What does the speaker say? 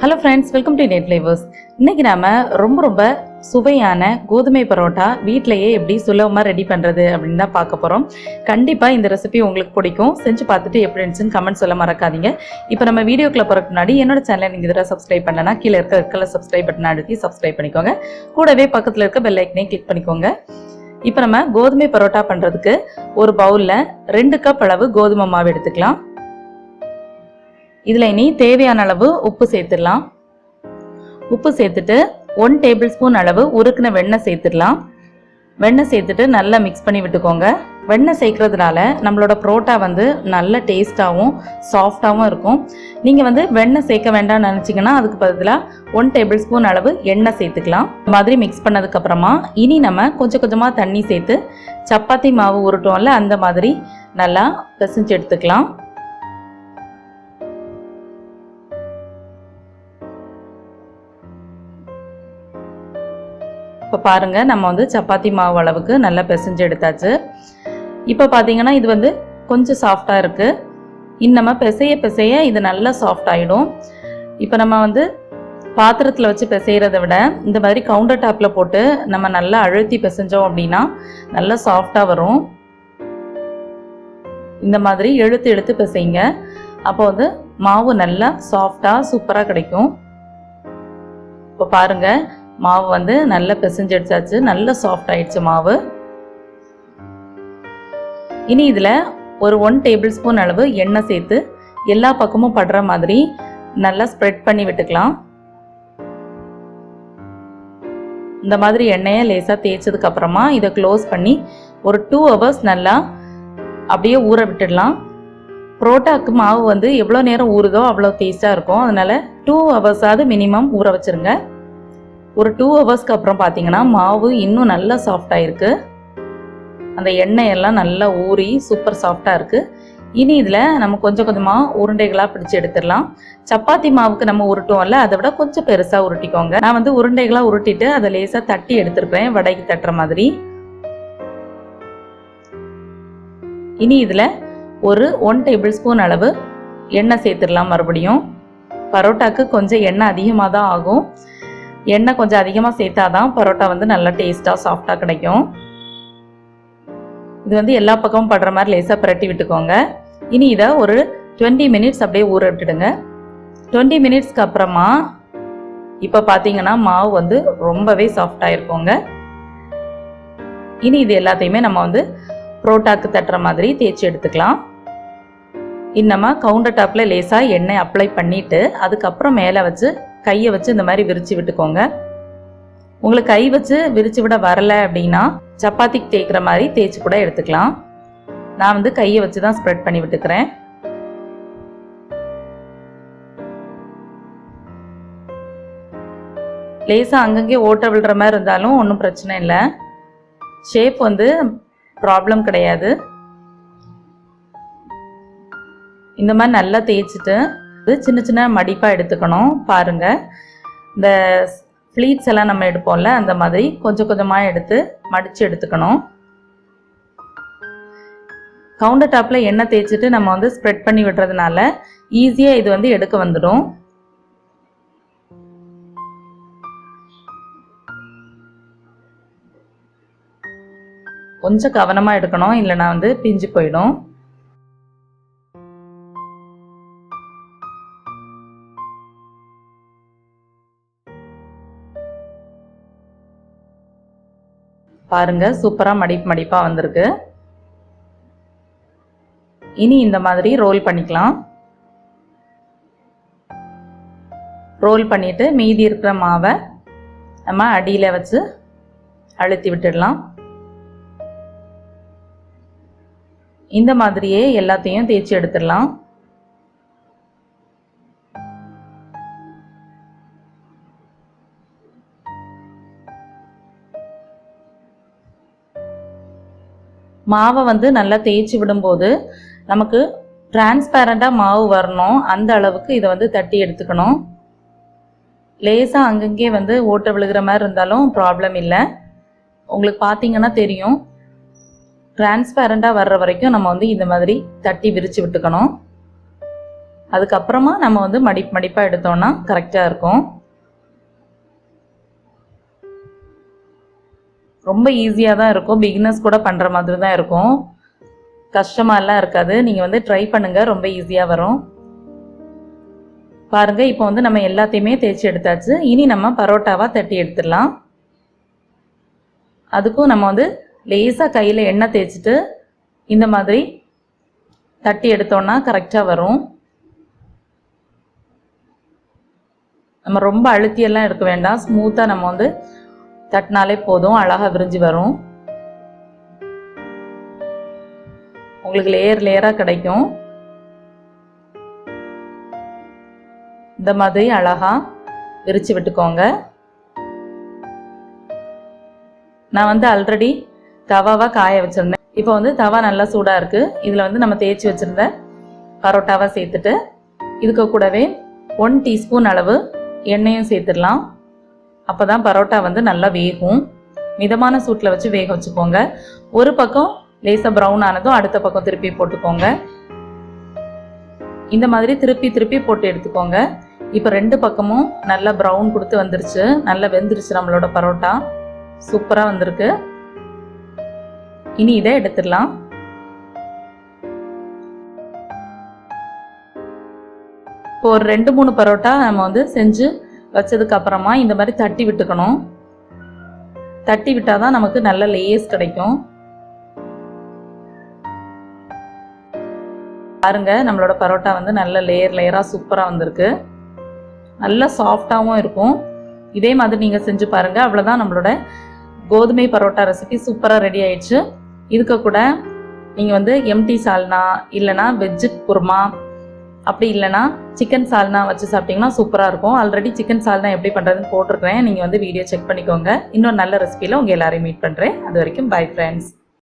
Hello friends, welcome to net flavours. இன்றைக்கி நாம் ரொம்ப சுவையான கோதுமை பரோட்டா வீட்டிலையே எப்படி சுலபமாக ரெடி பண்ணுறது அப்படின்னு தான் பார்க்க போகிறோம். கண்டிப்பாக இந்த ரெசிபி உங்களுக்கு பிடிக்கும். செஞ்சு பார்த்துட்டு எப்படி இருந்துச்சுன்னு கமெண்ட் சொல்ல மறக்காதீங்க. இப்போ நம்ம வீடியோக்குள்ள போகிறதுக்கு முன்னாடி என்னோட சேனலை நீங்கள் இதில் சப்ஸ்கிரைப் பண்ணலன்னா கீழே இருக்க சப்ஸ்கிரைப் பட்டன் அழுத்தி சப்ஸ்கிரைப் பண்ணிக்கோங்க. கூடவே பக்கத்தில் இருக்க பெல் ஐக்கனையும் கிளிக் பண்ணிக்கோங்க. இப்போ நம்ம கோதுமை பரோட்டா பண்ணுறதுக்கு ஒரு பவுலில் 2 கப் அளவு கோதுமை மாவு எடுத்துக்கலாம். இதில் இனி தேவையான அளவு உப்பு சேர்த்துடலாம். உப்பு சேர்த்துட்டு 1 டேபிள் ஸ்பூன் அளவு உருக்குன வெண்ணெய் சேர்த்துடலாம். வெண்ணெய் சேர்த்துட்டு நல்லா மிக்ஸ் பண்ணி விட்டுக்கோங்க. வெண்ணெய் சேர்க்கறதுனால நம்மளோட பரோட்டா நல்ல டேஸ்ட்டாகவும் சாஃப்டாகவும் இருக்கும். நீங்கள் வெண்ணெய் சேர்க்க வேண்டாம்னு நினச்சிங்கன்னா அதுக்கு பதிலாக 1 டேபிள் ஸ்பூன் அளவு எண்ணெய் சேர்த்துக்கலாம். இந்த மாதிரி மிக்ஸ் பண்ணதுக்கப்புறமா இனி நம்ம கொஞ்சம் கொஞ்சமாக தண்ணி சேர்த்து சப்பாத்தி மாவு உருட்டோம்ல அந்த மாதிரி நல்லா பிசைஞ்சு எடுத்துக்கலாம். இப்போ பாருங்கள், நம்ம சப்பாத்தி மாவு அளவுக்கு நல்லா பிசைஞ்சு எடுத்தாச்சு. இப்போ பார்த்தீங்கன்னா இது கொஞ்சம் சாஃப்டாக இருக்குது. இன்னும் பிசைய இது நல்லா சாஃப்ட் ஆகிடும். இப்போ நம்ம பாத்திரத்தில் வச்சு பிசைகிறத விட இந்த மாதிரி கவுண்டர் டாப்பில் போட்டு நம்ம நல்லா அழுத்தி பிசைஞ்சோம் அப்படின்னா நல்லா சாஃப்டாக வரும். இந்த மாதிரி இழுத்து பிசைங்க. அப்போ மாவு நல்லா சாஃப்டாக சூப்பராக கிடைக்கும். இப்போ பாருங்கள், மாவு நல்லா பிசைஞ்சு எடுத்தாச்சு. நல்லா சாஃப்ட் ஆயிடுச்சு மாவு. இனி இதில் ஒரு 1 டேபிள் ஸ்பூன் அளவு எண்ணெய் சேர்த்து எல்லா பக்கமும் படுற மாதிரி நல்லா ஸ்ப்ரெட் பண்ணி விட்டுக்கலாம். இந்த மாதிரி எண்ணெயை லேசாக தேய்ச்சதுக்கு அப்புறமா இதை க்ளோஸ் பண்ணி ஒரு 2 hours நல்லா அப்படியே ஊற விட்டுடலாம். பரோட்டாக்கு மாவு எவ்வளோ நேரம் ஊறுதோ அவ்வளோ டேஸ்ட்டாக இருக்கும். அதனால 2 hours மினிமம் ஊற வச்சுருங்க. ஒரு 2 hours அப்புறம் பார்த்தீங்கன்னா மாவு இன்னும் நல்லா சாஃப்டாக இருக்குது. அந்த எண்ணெயெல்லாம் நல்லா ஊறி சூப்பர் சாஃப்டாக இருக்குது. இனி இதில் நம்ம கொஞ்சம் கொஞ்சமாக உருண்டைகளாக பிடிச்சி எடுத்துடலாம். சப்பாத்தி மாவுக்கு நம்ம உருட்டுவோம்ல, அதை விட கொஞ்சம் பெருசாக உருட்டிக்கோங்க. நான் உருண்டைகளாக உருட்டிட்டு அதை லேசாக தட்டி எடுத்துருக்கேன், வடைக்கு தட்டுற மாதிரி. இனி இதில் ஒரு 1 டேபிள் ஸ்பூன் அளவு எண்ணெய் சேர்த்துடலாம். மறுபடியும் பரோட்டாக்கு கொஞ்சம் எண்ணெய் அதிகமாக தான் ஆகும். எண்ணெய் கொஞ்சம் அதிகமாக சேர்த்தாதான் பரோட்டா நல்லா டேஸ்ட்டாக சாஃப்டாக கிடைக்கும். இது எல்லா பக்கமும் படுற மாதிரி லேசாக பிரட்டி விட்டுக்கோங்க. இனி இதை ஒரு 20 மினிட்ஸ் அப்படியே ஊற விட்டுடுங்க. 20 மினிட்ஸ்க்கு அப்புறமா இப்போ பார்த்தீங்கன்னா மாவு ரொம்பவே சாஃப்டாக இருக்குங்க. இனி இது எல்லாத்தையுமே நம்ம பரோட்டாக்கு தட்டுற மாதிரி தேய்ச்சி எடுத்துக்கலாம். இன்னமா கவுண்டர் டாப்பில் லேசாக எண்ணெய் அப்ளை பண்ணிவிட்டு அதுக்கப்புறம் மேலே வச்சு கையை வச்சு இந்த மாதிரி விரித்து விட்டுக்கோங்க. உங்களுக்கு கை வச்சு விரித்து விட வரலை அப்படின்னா சப்பாத்திக்கு தேய்க்கிற மாதிரி தேய்ச்சி கூட எடுத்துக்கலாம். நான் கையை வச்சு தான் ஸ்ப்ரெட் பண்ணி விட்டுக்கிறேன். லேசாக அங்கங்கே ஓட்ட விடுற மாதிரி இருந்தாலும் ஒன்றும் பிரச்சனை இல்லை. ஷேப் ப்ராப்ளம் கிடையாது. இந்த மாதிரி நல்லா தேய்ச்சிட்டு சின்ன சின்ன மடிப்பாக எடுத்துக்கணும். பாருங்கள், இந்த ஃப்ளீட்ஸ் எல்லாம் நம்ம எடுப்போம்ல அந்த மாதிரி கொஞ்சம் கொஞ்சமாக எடுத்து மடித்து எடுத்துக்கணும். கவுண்டர் டாப்பில் எண்ணெய் தேய்ச்சிட்டு நம்ம ஸ்ப்ரெட் பண்ணி விடுறதுனால ஈஸியாக இது எடுக்க வந்துடும். கொஞ்சம் கவனமாக எடுக்கணும், இல்லைனா பிஞ்சு போயிடும். பாருங்க, சூப்பராக மடிப்பாக வந்திருக்கு. இனி இந்த மாதிரி ரோல் பண்ணிக்கலாம். ரோல் பண்ணிட்டு மீதி இருக்கிற மாவை நம்ம அடியில் வச்சு அழுத்தி விட்டுடலாம். இந்த மாதிரியே எல்லாத்தையும் தேய்ச்சி எடுத்துடலாம். மாவை நல்லா தேய்ச்சி விடும்போது நமக்கு டிரான்ஸ்பேரண்டாக மாவு வரணும். அந்த அளவுக்கு இதை தட்டி எடுத்துக்கணும். லேசாக அங்கங்கே ஓட்ட விழுகிற மாதிரி இருந்தாலும் ப்ராப்ளம் இல்லை. உங்களுக்கு பார்த்தீங்கன்னா தெரியும், டிரான்ஸ்பேரண்டாக வர்ற வரைக்கும் நம்ம இந்த மாதிரி தட்டி விரித்து விட்டுக்கணும். அதுக்கப்புறமா நம்ம வந்து மடிப்பாக எடுத்தோம்னா கரெக்டாக இருக்கும். ரொம்ப ஈஸியாக தான் இருக்கும். பிகினர்ஸ் கூட பண்ணுற மாதிரி தான் இருக்கும். கஷ்டமாலாம் இருக்காது. நீங்கள் வந்து ட்ரை பண்ணுங்கள், ரொம்ப ஈஸியாக வரும். பாருங்கள், இப்போ வந்து நம்ம எல்லாத்தையுமே தேய்ச்சி எடுத்தாச்சு. இனி நம்ம பரோட்டாவாக தட்டி எடுத்துடலாம். அதுக்கும் நம்ம வந்து லேசாக கையில் எண்ணெய் தேய்ச்சிட்டு இந்த மாதிரி தட்டி எடுத்தோன்னா கரெக்டாக வரும். நம்ம ரொம்ப அழுத்தியெல்லாம் எடுக்க வேண்டாம். ஸ்மூத்தாக நம்ம வந்து தட்டினாலே போதும், அழகாக விரிஞ்சு வரும். உங்களுக்கு லேயர் லேயராக கிடைக்கும். இந்த மாதிரி அழகாக விரித்து விட்டுக்கோங்க. நான் வந்து ஆல்ரெடி தவாவை காய வச்சுருந்தேன். இப்போ வந்து தவா நல்லா சூடாக இருக்குது. இதில் வந்து நம்ம தேய்ச்சி வச்சுருந்த பரோட்டாவை சேர்த்துட்டு இதுக்கு கூடவே 1 டீஸ்பூன் அளவு எண்ணெயும் சேர்த்துடலாம். அப்போ தான் பரோட்டா வந்து நல்லா வேகும். மிதமான சூட்டில் வச்சு வேக வச்சுக்கோங்க. ஒரு பக்கம் லேசாக ப்ரௌன் ஆனதும் அடுத்த பக்கம் திருப்பி போட்டுக்கோங்க. இந்த மாதிரி திருப்பி திருப்பி போட்டு எடுத்துக்கோங்க. இப்போ 2 பக்கமும் நல்லா ப்ரௌன் கொடுத்து வந்துருச்சு. நல்லா வெந்துருச்சு நம்மளோட பரோட்டா. சூப்பராக வந்திருக்கு. இனி இதை எடுத்துடலாம். இப்போ ஒரு 2-3 பரோட்டா நம்ம வந்து செஞ்சு வச்சதுக்கு அப்புறமா இந்த மாதிரி தட்டி விட்டுக்கணும். தட்டி விட்டாதான் நமக்கு நல்ல லேயர்ஸ் கிடைக்கும். பாருங்க, நம்மளோட பரோட்டா வந்து நல்ல லேயர் லேயராக சூப்பராக வந்திருக்கு. நல்லா சாஃப்டாகவும் இருக்கும். இதே மாதிரி நீங்கள் செஞ்சு பாருங்கள். அவ்வளோதான், நம்மளோட கோதுமை பரோட்டா ரெசிபி சூப்பராக ரெடி ஆயிடுச்சு. இதுக்கு கூட நீங்கள் வந்து எம்டி சால்னா இல்லைனா வெஜ்ஜு குருமா, அப்படி இல்லைனா சிக்கன் சால்னா வச்சு சாப்பிட்டிங்கன்னா சூப்பராக இருக்கும். ஆல்ரெடி சிக்கன் சால்னா எப்படி பண்ணுறதுன்னு போட்டிருக்கிறேன். நீங்கள் வந்து வீடியோ செக் பண்ணிக்கோங்க. இன்னொரு நல்ல ரெசிபியில் உங்கள் எல்லாரையும் மீட் பண்ணுறேன். அது வரைக்கும் பை ஃப்ரெண்ட்ஸ்.